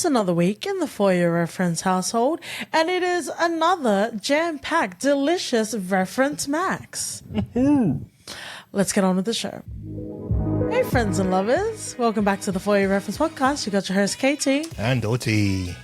It's another week in the For Your Reference household, and it is another jam-packed, delicious Reference Max. Let's get on with the show. Hey, friends and lovers. Welcome back to the For Your Reference podcast. You got your host, Katie. And Oti.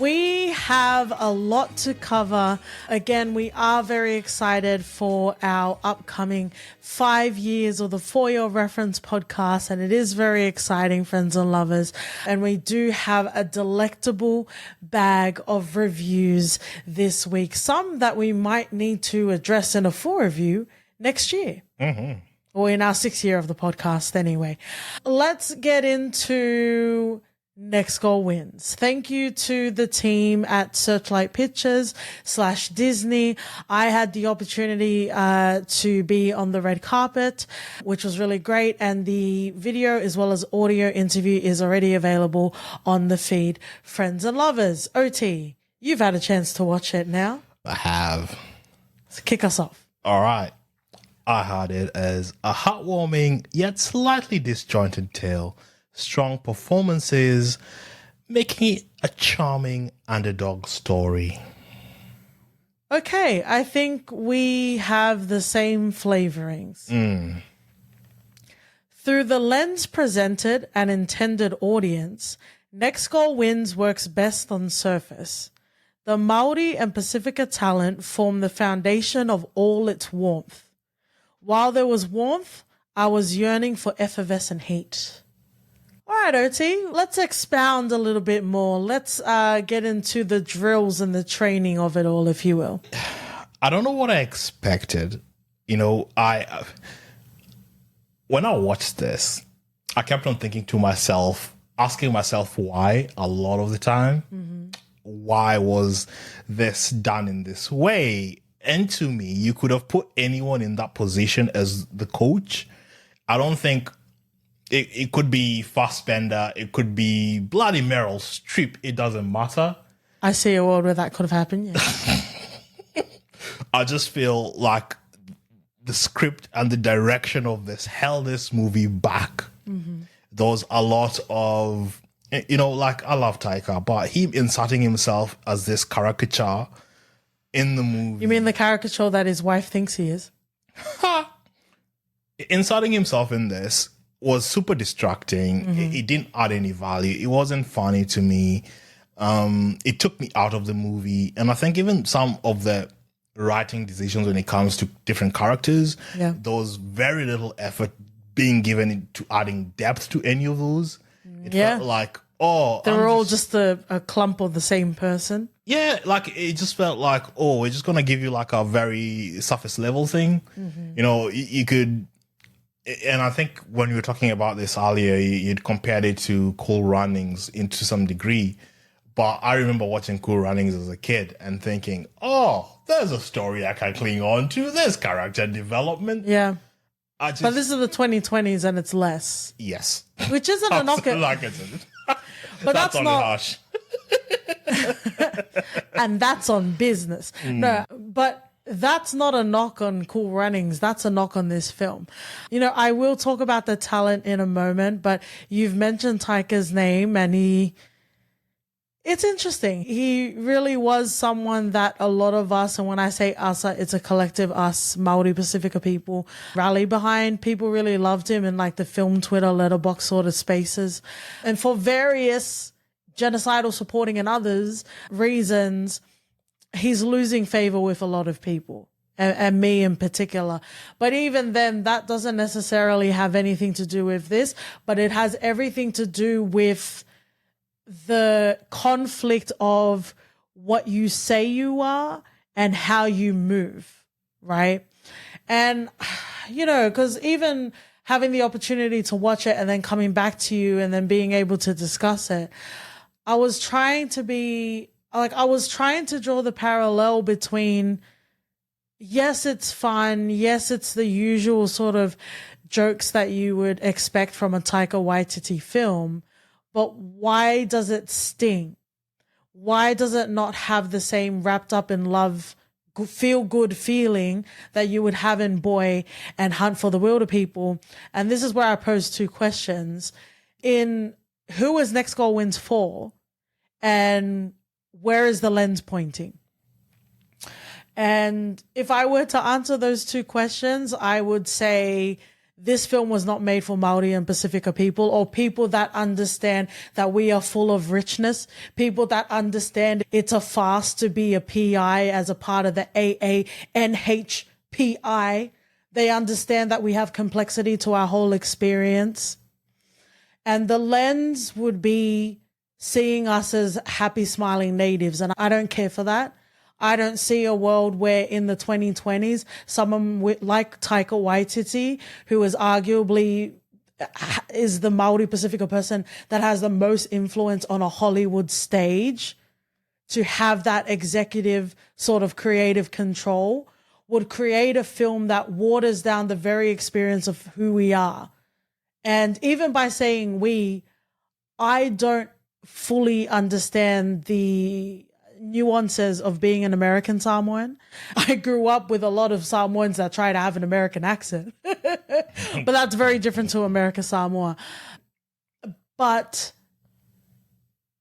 We have a lot to cover. Again, we are very excited for our upcoming 5 years of the For Your Reference podcast, and it is very exciting, friends and lovers. And we do have a delectable bag of reviews this week, some that we might need to address in a full review next year. Or in our 6th year of the podcast anyway. Let's get into Next Goal Wins. Thank you to the team at Searchlight Pictures / Disney. I had the opportunity to be on the red carpet, which was really great. And the video as well as audio interview is already available on the feed. Friends and lovers, OT, you've had a chance to watch it now. I have. So kick us off. All right. I had it as a heartwarming yet slightly disjointed tale. Strong performances, making it a charming underdog story. Okay, I think we have the same flavorings. Through the lens presented and intended audience, Next Goal Wins works best on surface. The Maori and Pacifica talent form the foundation of all its warmth. While there was warmth, I was yearning for effervescent heat. All right, OT, let's expound a little bit more. Let's get into the drills and the training of it all, if you will. I don't know what I expected. You know, when I watched this, I kept on thinking to myself, asking myself why a lot of the time. Why was this done in this way? And to me, you could have put anyone in that position as the coach. I don't think it could be Fassbender, it could be bloody Meryl Streep. It doesn't matter. I see a world where that could have happened, yeah. I just feel like the script and the direction of this held this movie back. There was a lot of, you know, like I love Taika, but him inserting himself as this caricature in the movie. You mean the caricature that his wife thinks he is? Inserting himself in this was super distracting. It didn't add any value. It wasn't funny to me. It took me out of the movie. And I think even some of the writing decisions when it comes to different characters, there was very little effort being given to adding depth to any of those. It felt like, they were all just a clump of the same person. Yeah, like it just felt like, we're just going to give you like a very surface level thing. You know, you could, and I think when you were talking about this earlier, you'd compared it to Cool Runnings to some degree. But I remember watching Cool Runnings as a kid and thinking, there's a story I can cling on to. There's character development. Yeah. But this is the 2020s and it's less. Yes. Which isn't a knock. Like it isn't. But that's only not harsh. And that's on business. No, but that's not a knock on Cool Runnings. That's a knock on this film. You know, I will talk about the talent in a moment, but you've mentioned Taika's name and it's interesting. He really was someone that a lot of us, and when I say us, it's a collective us, Maori Pacifica people, rally behind. People really loved him in like the film Twitter letterbox sort of spaces. And for various genocidal supporting and others reasons, he's losing favor with a lot of people. And me in particular. But even then, that doesn't necessarily have anything to do with this, but it has everything to do with the conflict of what you say you are and how you move, right? And, you know, because even having the opportunity to watch it and then coming back to you and then being able to discuss it, I was trying to draw the parallel between, yes, it's fun. Yes, it's the usual sort of jokes that you would expect from a Taika Waititi film. But why does it sting? Why does it not have the same wrapped up in love, feel good feeling that you would have in Boy and Hunt for the Wilder People? And this is where I pose two questions. In who is Next Goal Wins for? and where is the lens pointing? And if I were to answer those two questions, I would say this film was not made for Maori and Pacifica people, or people that understand that we are full of richness, people that understand it's a farce to be a PI as a part of the AANHPI. They understand that we have complexity to our whole experience. And the lens would be seeing us as happy, smiling natives. And I don't care for that. I don't see a world where in the 2020s, someone like Taika Waititi, who is arguably is the Maori Pacifica person that has the most influence on a Hollywood stage, to have that executive sort of creative control, would create a film that waters down the very experience of who we are. And even by saying we, I don't fully understand the nuances of being an American Samoan. I grew up with a lot of Samoans that try to have an American accent, but that's very different to America Samoa. But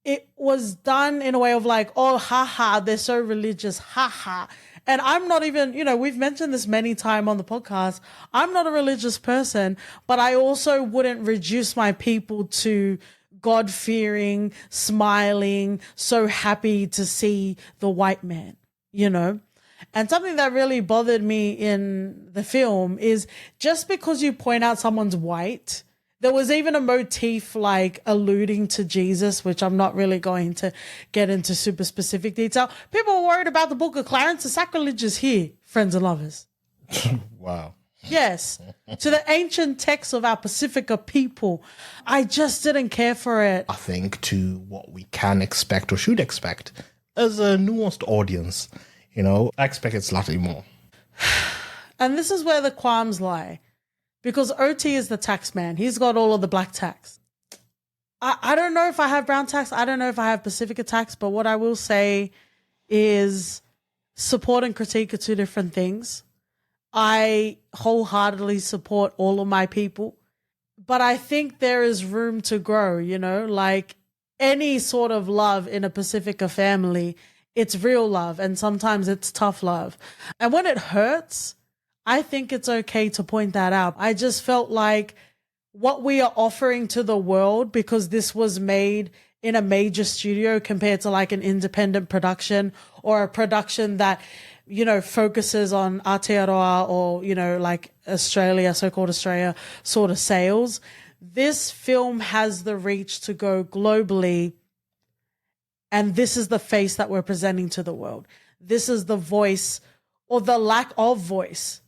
it was done in a way of like, oh, haha, they're so religious, haha. And I'm not even, we've mentioned this many times on the podcast. I'm not a religious person, but I also wouldn't reduce my people to God-fearing, smiling, so happy to see the white man, And something that really bothered me in the film is just because you point out someone's white, there was even a motif like alluding to Jesus, which I'm not really going to get into super specific detail. People were worried about the Book of Clarence. The sacrilege is here, friends and lovers. Wow. Yes, to the ancient texts of our Pacifica people. I just didn't care for it. I think to what we can expect or should expect as a nuanced audience, I expected slightly more. And this is where the qualms lie. Because OT is the tax man. He's got all of the black tax. I don't know if I have brown tax. I don't know if I have Pacifica tax. But what I will say is support and critique are two different things. I wholeheartedly support all of my people, but I think there is room to grow, like any sort of love in a Pacifica family, it's real love and sometimes it's tough love. And when it hurts, I think it's okay to point that out. I just felt like what we are offering to the world, because this was made in a major studio compared to like an independent production or a production that focuses on Aotearoa or, like Australia, so-called Australia sort of sales. This film has the reach to go globally. And this is the face that we're presenting to the world. This is the voice or the lack of voice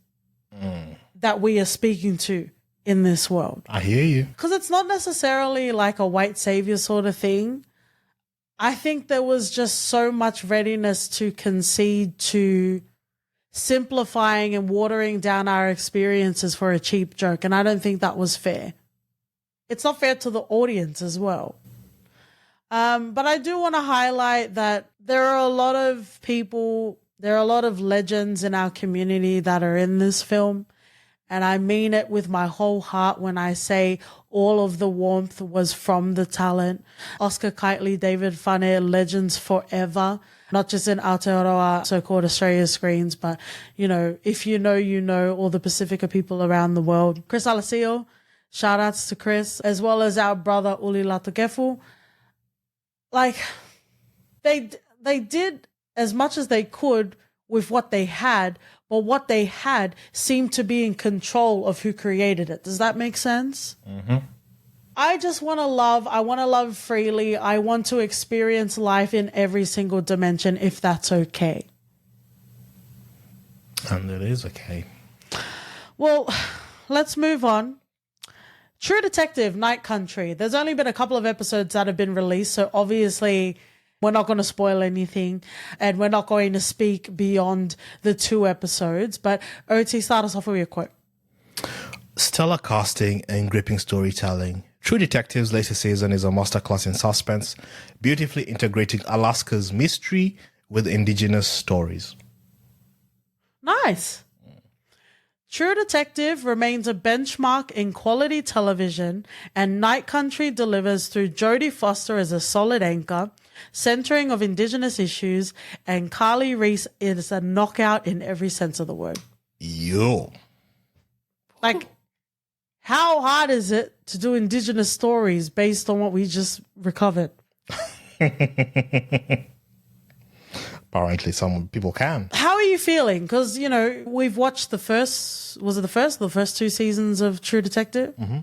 that we are speaking to in this world. I hear you. Because it's not necessarily like a white savior sort of thing. I think there was just so much readiness to concede to simplifying and watering down our experiences for a cheap joke. And I don't think that was fair. It's not fair to the audience as well. But I do want to highlight that there are a lot of people, there are a lot of legends in our community that are in this film. And I mean it with my whole heart when I say all of the warmth was from the talent. Oscar Kitely, David Fane, legends forever, not just in Aotearoa, so-called Australia screens, but, if all the Pacifica people around the world. Chris Alessio, shout outs to Chris, as well as our brother Uli Latokefu. Like, they did as much as they could with what they had, but what they had seemed to be in control of who created it. Does that make sense? Mm-hmm. I just want to love. I want to love freely. I want to experience life in every single dimension, if that's okay. And it is okay. Well, let's move on. True Detective, Night Country. There's only been a couple of episodes that have been released, so obviously we're not going to spoil anything and we're not going to speak beyond the 2 episodes. But OT, start us off with your quote. Stellar casting and gripping storytelling. True Detective's latest season is a masterclass in suspense, beautifully integrating Alaska's mystery with Indigenous stories. Nice. True Detective remains a benchmark in quality television, and Night Country delivers through Jodie Foster as a solid anchor, centering of Indigenous issues, and Carly Reese is a knockout in every sense of the word. Yo. Like, how hard is it to do Indigenous stories based on what we just recovered? Apparently some people can. How are you feeling? Because, you know, we've watched the first 2 seasons of True Detective? Mm-hmm.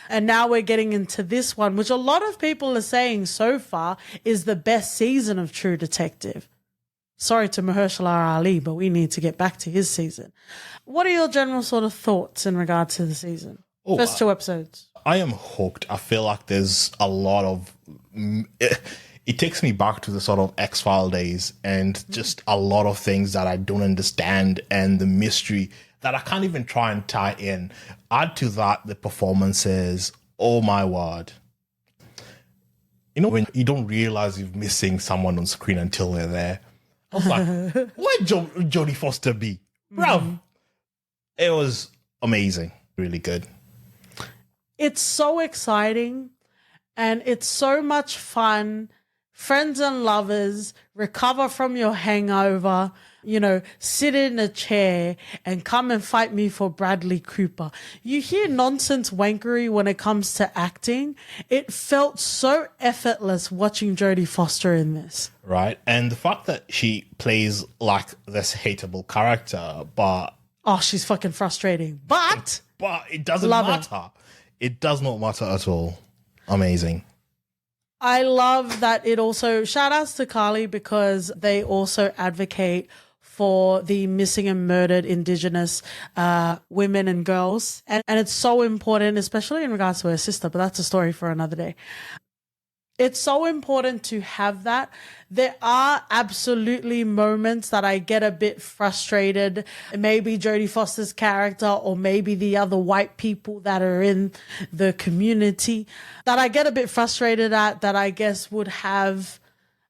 And now we're getting into this one, which a lot of people are saying so far is the best season of True Detective. Sorry to Mahershala Ali, but we need to get back to his season. What are your general sort of thoughts in regard to the season? First 2 episodes. I am hooked. I feel like there's a lot of... It takes me back to the sort of X-File days and just a lot of things that I don't understand and the mystery that I can't even try and tie in. Add to that the performances. Oh my word. You know, when you don't realize you're missing someone on screen until they're there. I was like, where'd Jodie Foster be? Bruv. It was amazing. Really good. It's so exciting and it's so much fun. Friends and lovers, recover from your hangover, you know, sit in a chair and come and fight me for Bradley Cooper. You hear nonsense wankery when it comes to acting. It felt so effortless watching Jodie Foster in this. Right. And the fact that she plays like this hateable character, but... Oh, she's fucking frustrating. But it doesn't matter. It does not matter at all. Amazing. I love that it also, shout outs to Carly because they also advocate for the missing and murdered Indigenous women and girls. And it's so important, especially in regards to her sister, but that's a story for another day. It's so important to have that. There are absolutely moments that I get a bit frustrated. Maybe Jodie Foster's character or maybe the other white people that are in the community that I get a bit frustrated at, that I guess would have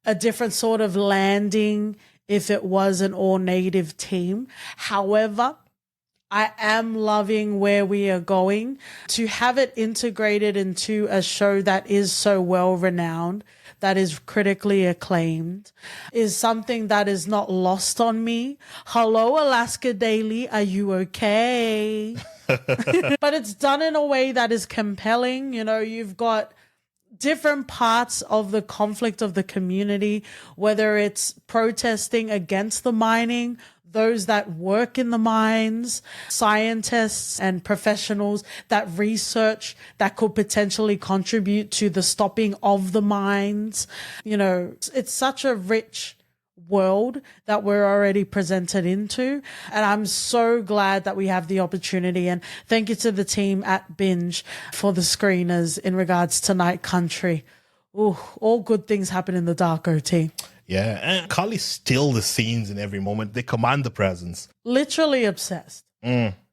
a different sort of landing if it was an all-native team. However, I am loving where we are going. To have it integrated into a show that is so well renowned, that is critically acclaimed, is something that is not lost on me. Hello, Alaska Daily. Are you okay? But it's done in a way that is compelling. You know, you've got different parts of the conflict of the community, whether it's protesting against the mining, those that work in the mines, scientists and professionals that research that could potentially contribute to the stopping of the mines. You know, it's such a rich world that we're already presented into. And I'm so glad that we have the opportunity. And thank you to the team at Binge for the screeners in regards to Night Country. Ooh, all good things happen in the dark, OT. Yeah, and Carly still the scenes in every moment. They command the presence. Literally obsessed.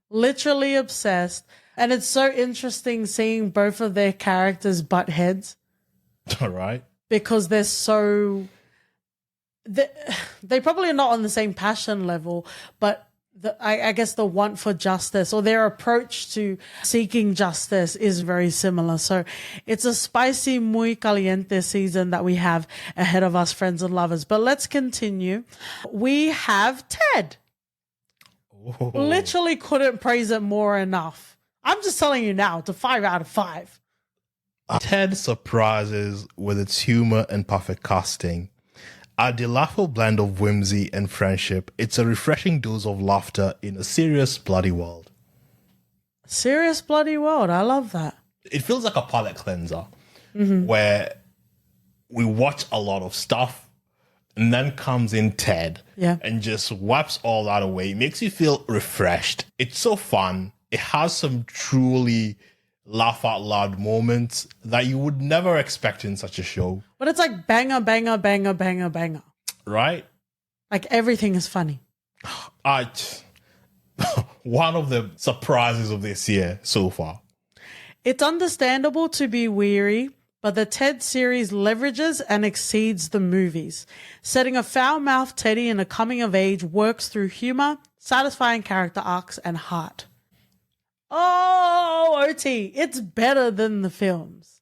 Literally obsessed. And it's so interesting seeing both of their characters butt heads. All right. Because they're so... They probably are not on the same passion level, but I guess the want for justice or their approach to seeking justice is very similar. So it's a spicy, muy caliente season that we have ahead of us, friends and lovers. But let's continue. We have Ted. Oh. Literally couldn't praise it more enough. I'm just telling you now, it's a 5 out of 5. Ted surprises with its humor and perfect casting. A delightful blend of whimsy and friendship. It's a refreshing dose of laughter in a serious, bloody world. Serious, bloody world. I love that. It feels like a palate cleanser where we watch a lot of stuff and then comes in Ted and just wipes all that away. It makes you feel refreshed. It's so fun. It has some truly laugh out loud moments that you would never expect in such a show. But it's like banger, banger, banger, banger, banger. Right? Like everything is funny. One of the surprises of this year so far. It's understandable to be weary, but the Ted series leverages and exceeds the movies. Setting a foul-mouthed Teddy in a coming-of-age works through humor, satisfying character arcs, and heart. Oh, OT, it's better than the films.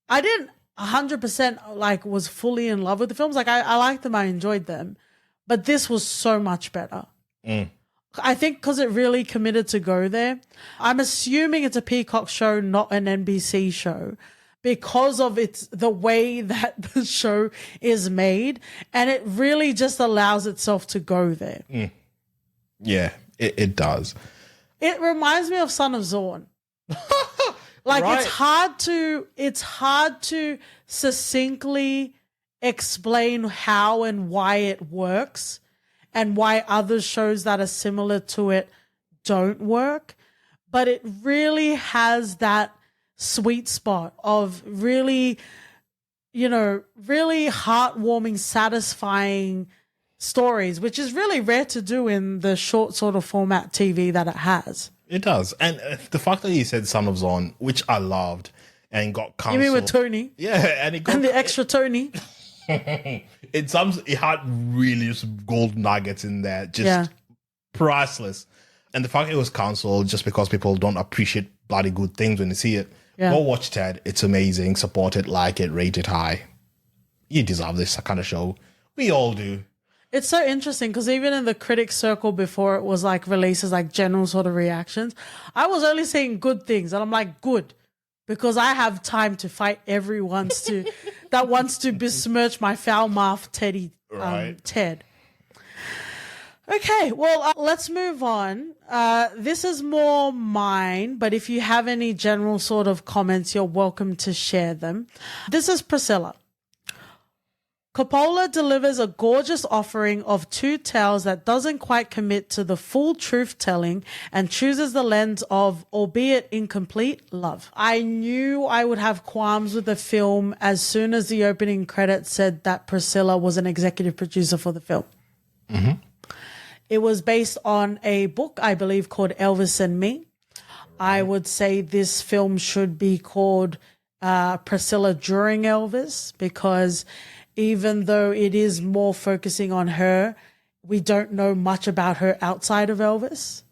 I didn't 100% like was fully in love with the films. Like I liked them, I enjoyed them, but this was so much better. I think because it really committed to go there. I'm assuming it's a Peacock show, not an NBC show, because of the way that the show is made, and it really just allows itself to go there. Yeah, it does. It reminds me of Son of Zorn. Like Right. it's hard to succinctly explain how and why it works and why other shows that are similar to it don't work. But it really has that sweet spot of really, really heartwarming, satisfying stories, which is really rare to do in the short sort of format TV that it has. It does. And the fact that you said Son of Zorn, which I loved, and got cancelled. You mean with Tony? Yeah, and it got... And the extra Tony. It had really some gold nuggets in there, just priceless. And the fact it was cancelled just because people don't appreciate bloody good things when they see it. Yeah. Go watch Ted. It's amazing. Support it, like it, rate it high. You deserve this kind of show. We all do. It's so interesting because even in the critics circle before it was like releases, like general sort of reactions, I was only saying good things, and I'm like, good, because I have time to fight everyone that wants to besmirch my foul mouth Ted. Okay, well, let's move on. This is more mine, but if you have any general sort of comments, you're welcome to share them. This is Priscilla. Coppola delivers a gorgeous offering of two tales that doesn't quite commit to the full truth-telling and chooses the lens of, albeit incomplete, love. I knew I would have qualms with the film as soon as the opening credits said that Priscilla was an executive producer for the film. Mm-hmm. It was based on a book, I believe, called Elvis and Me. I would say this film should be called Priscilla During Elvis, because even though it is more focusing on her, we don't know much about her outside of Elvis.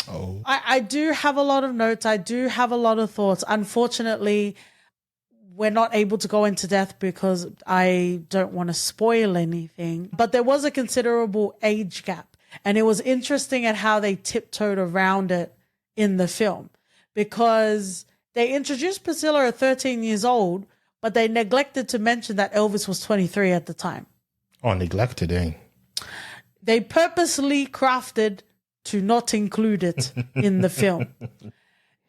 Oh. I do have a lot of notes. I do have a lot of thoughts. Unfortunately, we're not able to go into depth because I don't want to spoil anything. But there was a considerable age gap. And it was interesting at how they tiptoed around it in the film, because they introduced Priscilla at 13 years old, but they neglected to mention that Elvis was 23 at the time. Oh, neglected, eh? They purposely crafted to not include it in the film.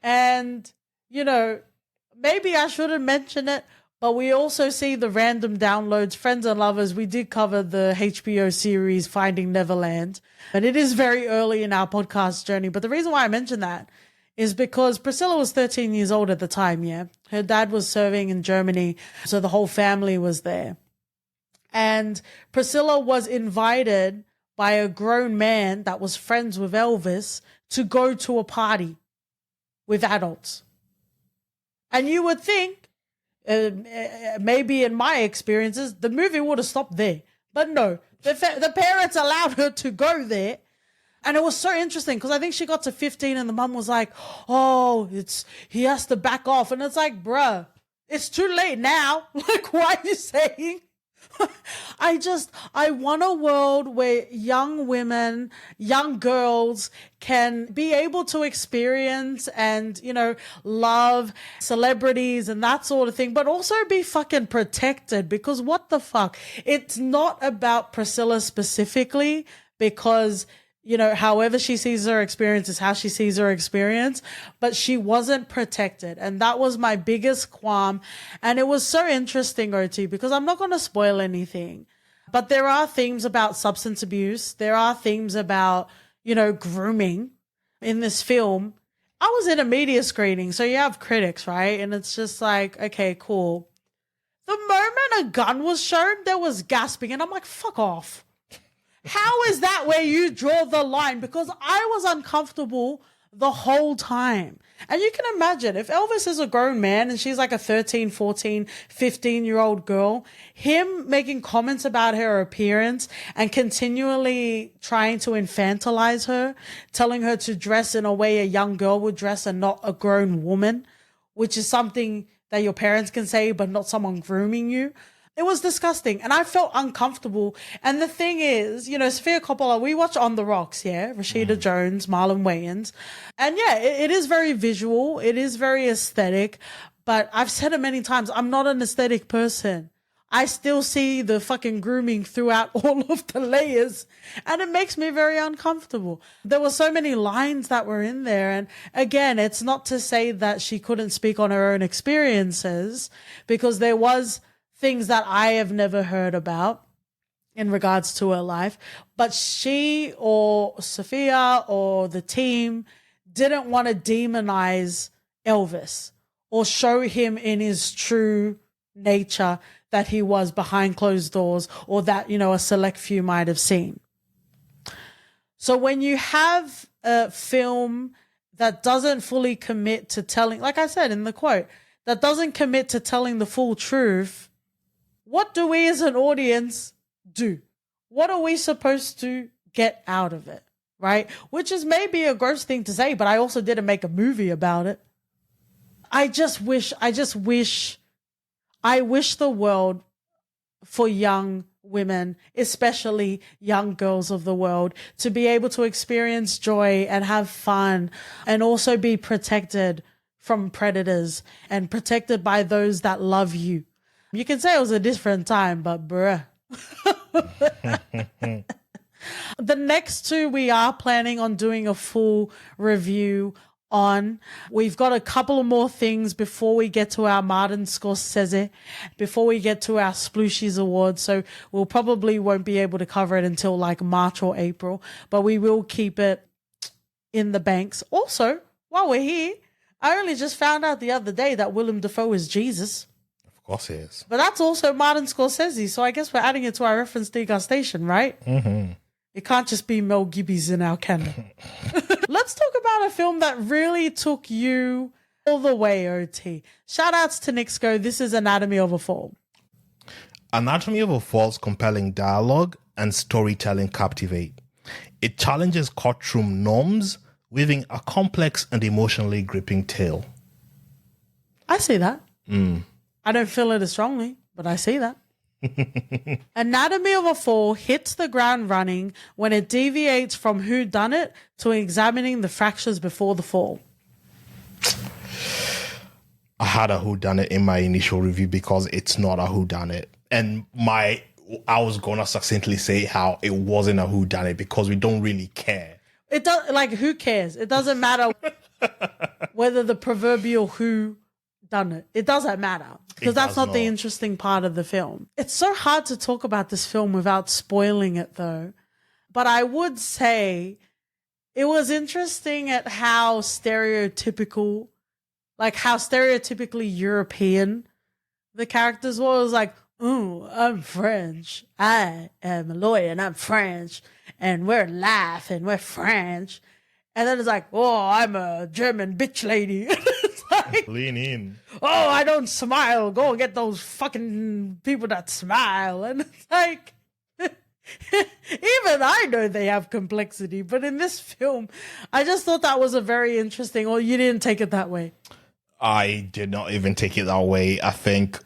And, maybe I shouldn't mention it, but we also see the random downloads. Friends and lovers, we did cover the HBO series Finding Neverland, and it is very early in our podcast journey. But the reason why I mentioned that is because Priscilla was 13 years old at the time, yeah? Her dad was serving in Germany, so the whole family was there. And Priscilla was invited by a grown man that was friends with Elvis to go to a party with adults. And you would think, maybe in my experiences, the movie would have stopped there. But no, the parents allowed her to go there. And it was so interesting because I think she got to 15 and the mum was like, oh, he has to back off. And it's like, bruh, it's too late now. Like, why are you saying? I want a world where young women, young girls can be able to experience and, love celebrities and that sort of thing, but also be fucking protected, because what the fuck? It's not about Priscilla specifically, because however she sees her experience is how she sees her experience, but she wasn't protected. And that was my biggest qualm. And it was so interesting, OT, because I'm not going to spoil anything, but there are themes about substance abuse. There are themes about, grooming in this film. I was in a media screening, so you have critics, right? And it's just like, okay, cool. The moment a gun was shown, there was gasping, and I'm like, fuck off. How is that where you draw the line? Because I was uncomfortable the whole time. And you can imagine if Elvis is a grown man and she's like a 13, 14, 15-year-old girl, him making comments about her appearance and continually trying to infantilize her, telling her to dress in a way a young girl would dress and not a grown woman, which is something that your parents can say, but not someone grooming you. It was disgusting, and I felt uncomfortable. And the thing is, Sofia Coppola, we watch On the Rocks, yeah? Rashida Jones, Marlon Wayans. And yeah, it is very visual. It is very aesthetic. But I've said it many times, I'm not an aesthetic person. I still see the fucking grooming throughout all of the layers, and it makes me very uncomfortable. There were so many lines that were in there. And again, it's not to say that she couldn't speak on her own experiences, because there was things that I have never heard about in regards to her life. But she or Sophia or the team didn't want to demonize Elvis or show him in his true nature that he was behind closed doors, or that, a select few might have seen. So when you have a film that doesn't fully commit to telling, like I said in the quote, that doesn't commit to telling the full truth, what do we as an audience do? What are we supposed to get out of it, right? Which is maybe a gross thing to say, but I also didn't make a movie about it. I wish the world for young women, especially young girls of the world, to be able to experience joy and have fun, and also be protected from predators and protected by those that love you. You can say it was a different time, but bruh. The next two we are planning on doing a full review on. We've got a couple of more things before we get to our Martin Scorsese, before we get to our Splooshies Awards. So we'll probably won't be able to cover it until like March or April, but we will keep it in the banks. Also, while we're here, I only just found out the other day that Willem Dafoe is Jesus. Of course he is. But that's also Martin Scorsese, so I guess we're adding it to our reference degustation, right? Mm-hmm. It can't just be Mel Gibby's in our canon. Let's talk about a film that really took you all the way, OT. Shout outs to Nixco. This is Anatomy of a Fall. Anatomy of a Fall's compelling dialogue and storytelling captivate. It challenges courtroom norms, weaving a complex and emotionally gripping tale. I see that. I don't feel it as strongly, but I see that. Anatomy of a Fall hits the ground running when it deviates from whodunit to examining the fractures before the fall. I had a whodunit in my initial review because it's not a whodunit. And I was going to succinctly say how it wasn't a whodunit because we don't really care. It does, like, who cares? It doesn't matter whether the proverbial who done it. It doesn't matter because that's not the interesting part of the film. It's so hard to talk about this film without spoiling it though. But I would say it was interesting at how stereotypically European the characters were. It was like, ooh, I'm French. I am a lawyer and I'm French. And we're laughing, we're French. And then it's like, oh, I'm a German bitch lady. It's like, lean in. Oh, I don't smile. Go and get those fucking people that smile. And it's like, even I know they have complexity. But in this film, I just thought that was a very interesting, or you didn't take it that way. I did not even take it that way. I think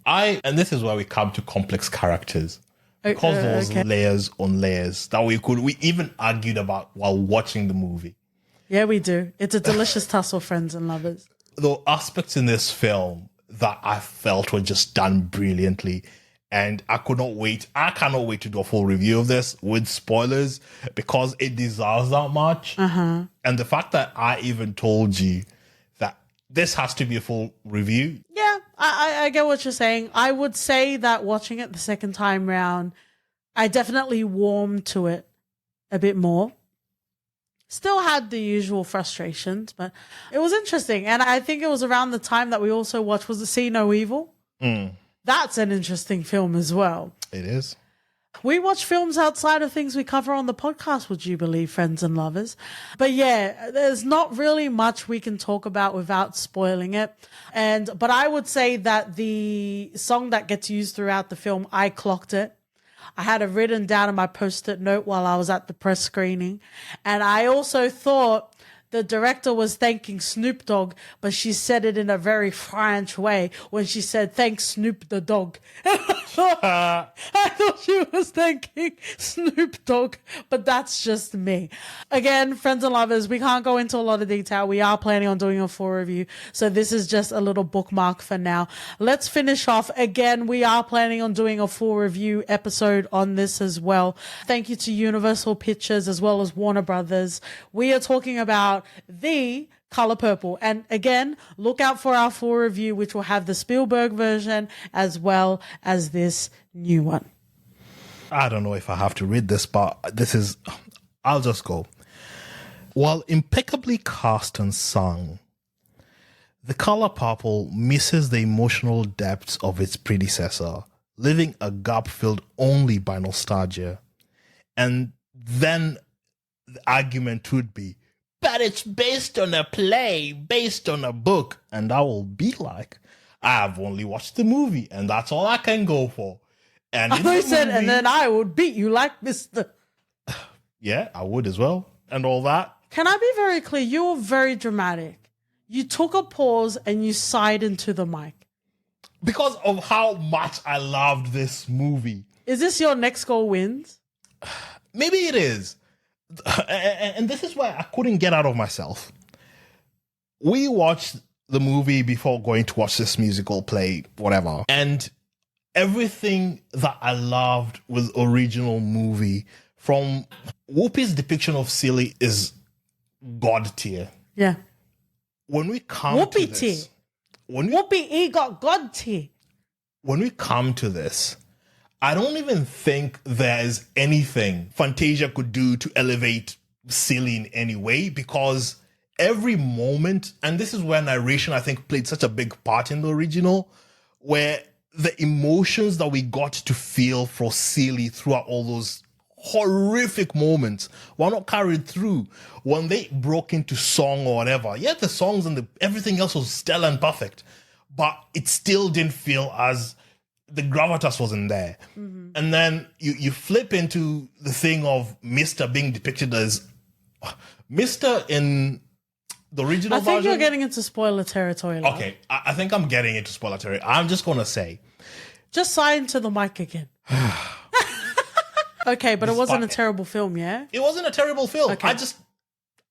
and this is where we come to complex characters. Because there was layers on layers that we even argued about while watching the movie. Yeah, we do. It's a delicious tussle, friends and lovers. The aspects in this film that I felt were just done brilliantly. And I cannot wait to do a full review of this with spoilers because it deserves that much. Uh-huh. And the fact that I even told you that this has to be a full review. Yeah, I get what you're saying. I would say that watching it the second time round, I definitely warmed to it a bit more. Still had the usual frustrations, but it was interesting. And I think it was around the time that we also watched, was it See No Evil? That's an interesting film as well. It is. We watch films outside of things we cover on the podcast, would you believe, friends and lovers? But yeah, there's not really much we can talk about without spoiling it. But I would say that the song that gets used throughout the film, I clocked it. I had it written down in my post-it note while I was at the press screening. And I also thought the director was thanking Snoop Dogg, but she said it in a very French way when she said, thanks Snoop the dog. I thought she was thanking Snoop Dogg, but that's just me. Again, friends and lovers, we can't go into a lot of detail. We are planning on doing a full review, so this is just a little bookmark for now. Let's finish off. Again, we are planning on doing a full review episode on this as well. Thank you to Universal Pictures as well as Warner Brothers. We are talking about The Color Purple. And again, look out for our full review, which will have the Spielberg version as well as this new one. I don't know if I have to read this, but I'll just go. While impeccably cast and sung, The Color Purple misses the emotional depths of its predecessor, leaving a gap filled only by nostalgia. And then the argument would be, but it's based on a play, based on a book. And I will be like, I've only watched the movie, and that's all I can go for. And I said, movie, and then I would beat you like Mr. Yeah, I would as well, and all that. Can I be very clear? You were very dramatic. You took a pause and you sighed into the mic. Because of how much I loved this movie. Is this your next goal wins? Maybe it is. And this is why I couldn't get out of myself. We watched the movie before going to watch this musical play, whatever. And everything that I loved with original movie, from Whoopi's depiction of Silly, is God tier. Yeah. When we come Whoopi to this, tier. Whoopi, he got God tier. When we come to this, I don't even think there's anything Fantasia could do to elevate Silly in any way, because every moment, and this is where narration, I think, played such a big part in the original, where the emotions that we got to feel for Silly throughout all those horrific moments were not carried through. When they broke into song or whatever, yeah, the songs and everything else was stellar and perfect, but it still didn't feel as the gravitas wasn't there. Mm-hmm. And then you flip into the thing of Mr. being depicted as Mr. in the original version. I think you're getting into spoiler territory. Love. Okay, I think I'm getting into spoiler territory. I'm just going to say. Just sigh into the mic again. Okay, but it wasn't a terrible film, yeah? It wasn't a terrible film. Okay.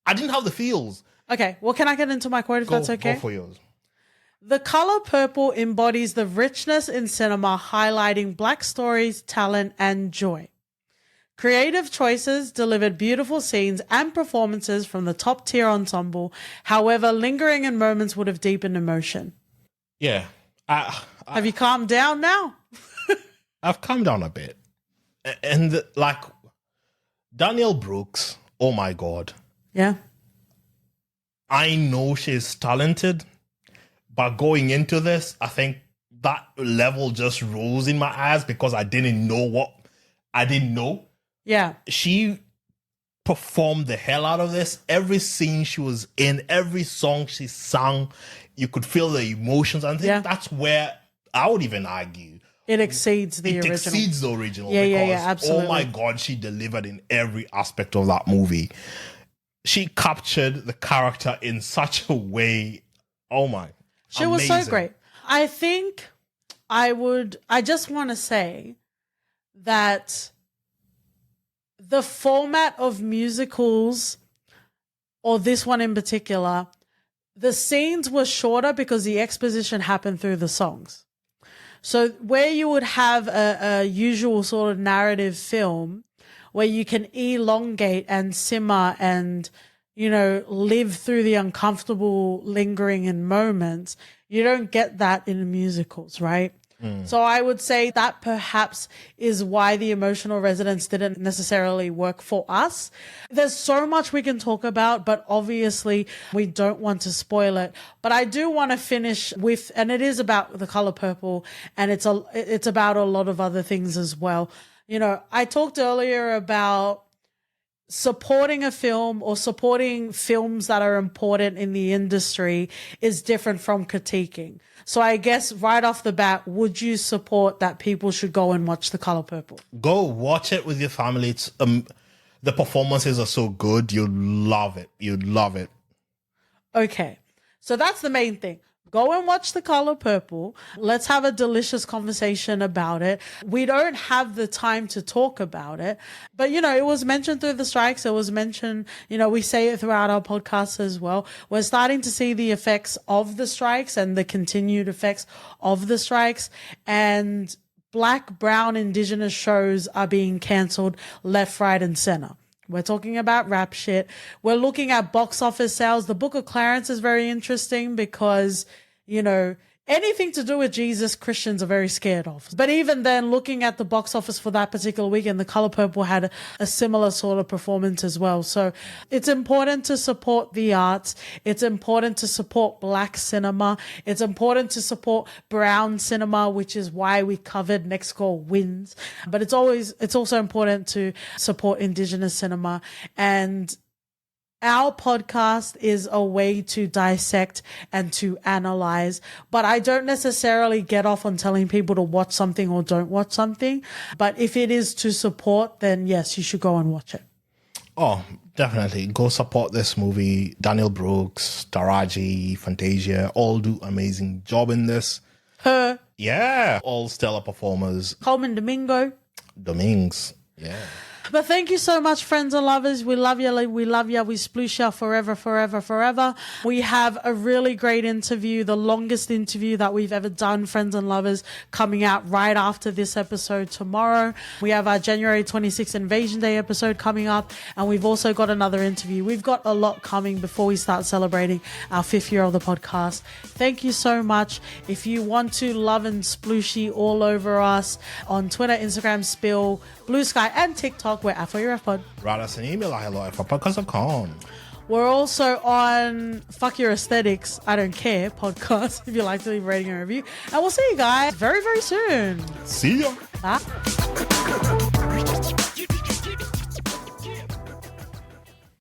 I didn't have the feels. Okay, well, can I get into my quote if that's okay? Go for yours. The Color Purple embodies the richness in cinema, highlighting Black stories, talent, and joy. Creative choices delivered beautiful scenes and performances from the top-tier ensemble. However, lingering in moments would have deepened emotion. Yeah. Have you calmed down now? I've calmed down a bit. And, like, Danielle Brooks, oh my God. Yeah. I know she's talented, but going into this, I think that level just rose in my eyes because I didn't know what I didn't know. Yeah. She performed the hell out of this. Every scene she was in, every song she sang, you could feel the emotions. I think that's where I would even argue. It exceeds the original. It exceeds the original. Yeah, because, yeah, absolutely. oh my God, she delivered in every aspect of that movie. She captured the character in such a way. Oh my. She was so great. I think I just want to say that the format of musicals, or this one in particular, the scenes were shorter because the exposition happened through the songs. So where you would have a usual sort of narrative film where you can elongate and simmer and, you know, live through the uncomfortable lingering in moments, you don't get that in musicals, right? So I would say that perhaps is why the emotional resonance didn't necessarily work for us. There's so much we can talk about, but obviously we don't want to spoil it. But I do want to finish with, and it is about The Color Purple, and it's about a lot of other things as well. You know, I talked earlier about supporting a film or supporting films that are important in the industry is different from critiquing. So I guess right off the bat, would you support that people should go and watch The Color Purple? Go watch it with your family. It's the performances are so good. You'd love it. You'd love it. Okay, so that's the main thing. Go and watch The Color Purple. Let's have a delicious conversation about it. We don't have the time to talk about it, but it was mentioned through the strikes. It was mentioned, we say it throughout our podcasts as well. We're starting to see the effects of the strikes and the continued effects of the strikes, and Black, brown, Indigenous shows are being cancelled left, right, and center. We're talking about rap shit. We're looking at box office sales. The Book of Clarence is very interesting because, anything to do with Jesus, Christians are very scared of. But even then, looking at the box office for that particular weekend, The Color Purple had a similar sort of performance as well. So it's important to support the arts. It's important to support Black cinema. It's important to support brown cinema, which is why we covered Next Call Wins. But it's also important to support Indigenous cinema. And our podcast is a way to dissect and to analyze, but I don't necessarily get off on telling people to watch something or don't watch something. But if it is to support, then yes, you should go and watch it. Oh, definitely. Go support this movie. Daniel Brooks, Taraji, Fantasia, all do amazing job in this. Her. Yeah. All stellar performers. Coleman Dominguez. Yeah. But thank you so much, friends and lovers. We love you. We love you. We sploosh you forever, forever, forever. We have a really great interview, the longest interview that we've ever done, friends and lovers, coming out right after this episode tomorrow. We have our January 26th Invasion Day episode coming up, and we've also got another interview. We've got a lot coming before we start celebrating our 5th year of the podcast. Thank you so much. If you want to love and splooshy all over us on Twitter, Instagram, Spill, Blue Sky, and TikTok, we're at For Your Ref Pod. Write us an email at hello@podcast.com. We're also on Fuck Your Aesthetics, I Don't Care podcast if you like to leave a rating and review. And we'll see you guys very, very soon. See ya. Bye.